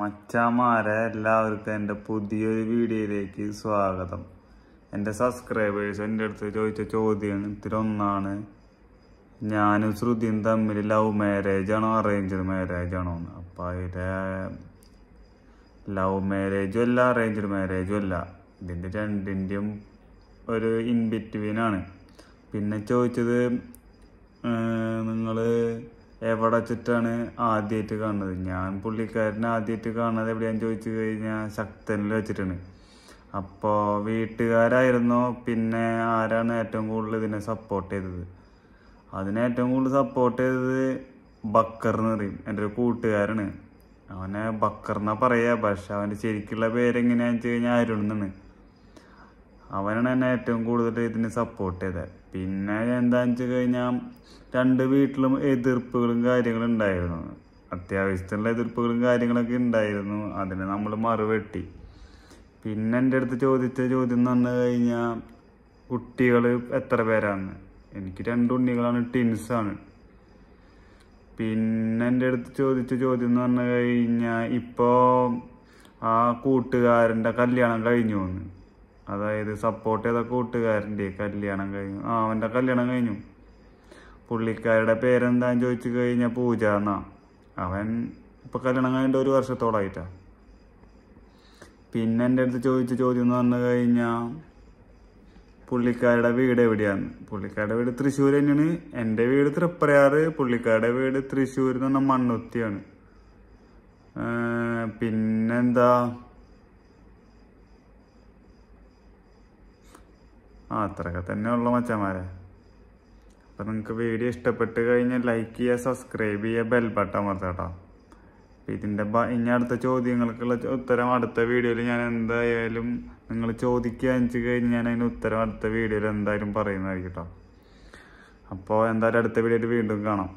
മച്ചാമാരെ എല്ലാവർക്കും എൻ്റെ പുതിയൊരു വീഡിയോയിലേക്ക് സ്വാഗതം. എൻ്റെ സബ്സ്ക്രൈബേഴ്സ് എൻ്റെ അടുത്ത് ചോദിച്ച ചോദ്യത്തിലൊന്നാണ്, ഞാനും ശ്രുതിയും തമ്മിൽ ലവ് മാരേജ് ആണോ അറേഞ്ച്ഡ് മാരേജ് ആണോ എന്ന്. അപ്പം അതിലെ ലവ് മാരേജും അല്ല അറേഞ്ച്ഡ് മാരേജും അല്ല, ഇതിൻ്റെ രണ്ടിൻ്റെയും ഒരു ഇൻ ബിറ്റ്വീനാണ്. പിന്നെ ചോദിച്ചത് നിങ്ങൾ എവിടെ വെച്ചിട്ടാണ് ആദ്യമായിട്ട് കാണുന്നത്. ഞാൻ പുള്ളിക്കാരനെ ആദ്യമായിട്ട് കാണുന്നത് എവിടെയാന്ന് ചോദിച്ചു കഴിഞ്ഞാൽ ശക്തനിൽ വെച്ചിട്ടാണ്. അപ്പോൾ വീട്ടുകാരായിരുന്നോ പിന്നെ ആരാണ് ഏറ്റവും കൂടുതൽ ഇതിനെ സപ്പോർട്ട് ചെയ്തത്? അതിനെ ഏറ്റവും കൂടുതൽ സപ്പോർട്ട് ചെയ്തത് ബക്കർ എന്ന് പറയും, എൻ്റെ ഒരു കൂട്ടുകാരാണ്. അവനെ ബക്കർ എന്നാ പറയാ, പക്ഷെ അവൻ്റെ ശരിക്കുള്ള പേരെങ്ങനെയാണെന്ന് വെച്ച് കഴിഞ്ഞാൽ അരുൺ എന്നാണ്. അവനാണ് എന്നെ ഏറ്റവും കൂടുതൽ ഇതിന് സപ്പോർട്ട് ചെയ്തത്. പിന്നെ എന്താണെന്ന് വെച്ച് കഴിഞ്ഞാൽ രണ്ട് വീട്ടിലും എതിർപ്പുകളും കാര്യങ്ങളും ഉണ്ടായിരുന്നു, അത്യാവശ്യത്തിലുള്ള എതിർപ്പുകളും കാര്യങ്ങളൊക്കെ ഉണ്ടായിരുന്നു. അതിനെ നമ്മൾ മറുവെട്ടി. പിന്നെ എൻ്റെ അടുത്ത് ചോദിച്ച ചോദ്യം എന്ന് പറഞ്ഞു കഴിഞ്ഞാൽ കുട്ടികൾ എത്ര പേരാണ്. എനിക്ക് 2 ഉണ്ണികളാണ്, ടിൻസാണ്. പിന്നെ എൻ്റെ അടുത്ത് ചോദിച്ച ചോദ്യം എന്ന് പറഞ്ഞു കഴിഞ്ഞാൽ ഇപ്പോൾ ആ കൂട്ടുകാരൻ്റെ കല്യാണം കഴിഞ്ഞു എന്ന്, അതായത് സപ്പോർട്ട് ചെയ്ത കൂട്ടുകാരൻ്റെ കല്യാണം കഴിഞ്ഞു. അവൻ്റെ കല്യാണം കഴിഞ്ഞു. പുള്ളിക്കാരുടെ പേരെന്താന്ന് ചോദിച്ചു കഴിഞ്ഞാൽ പൂജ എന്നാ. അവൻ ഇപ്പം കല്യാണം കഴിഞ്ഞിട്ട് 1 വർഷത്തോളായിട്ടാ. പിന്നെ എൻ്റെ അടുത്ത് ചോദിച്ച ചോദ്യം എന്ന് പറഞ്ഞു കഴിഞ്ഞാൽ പുള്ളിക്കാരുടെ വീട് എവിടെയാണ്. പുള്ളിക്കാരുടെ വീട് തൃശ്ശൂർ തന്നെയാണ്. എൻ്റെ വീട് തൃപ്രയാറ്, പുള്ളിക്കാരുടെ വീട് തൃശ്ശൂർ എന്ന് പറഞ്ഞാൽ മണ്ണുത്തിയാണ്. പിന്നെന്താ, അത്രയൊക്കെ തന്നെ ഉള്ള മച്ചന്മാരെ. അപ്പം നിങ്ങൾക്ക് വീഡിയോ ഇഷ്ടപ്പെട്ട് കഴിഞ്ഞാൽ ലൈക്ക് ചെയ്യുക, സബ്സ്ക്രൈബ് ചെയ്യുക, ബെൽ ബട്ടൺ അമർത്താട്ടോ. ഇതിൻ്റെ ഇനി അടുത്ത ചോദ്യങ്ങൾക്കുള്ള ഉത്തരം അടുത്ത വീഡിയോയിൽ ഞാൻ എന്തായാലും നിങ്ങൾ ചോദിക്കുകയെന്ന് വെച്ച് കഴിഞ്ഞാൽ ഞാൻ അതിന് ഉത്തരം അടുത്ത വീഡിയോയിൽ എന്തായാലും പറയുന്നതായിരിക്കും കേട്ടോ. അപ്പോൾ എന്തായാലും അടുത്ത വീഡിയോയിൽ വീണ്ടും കാണാം.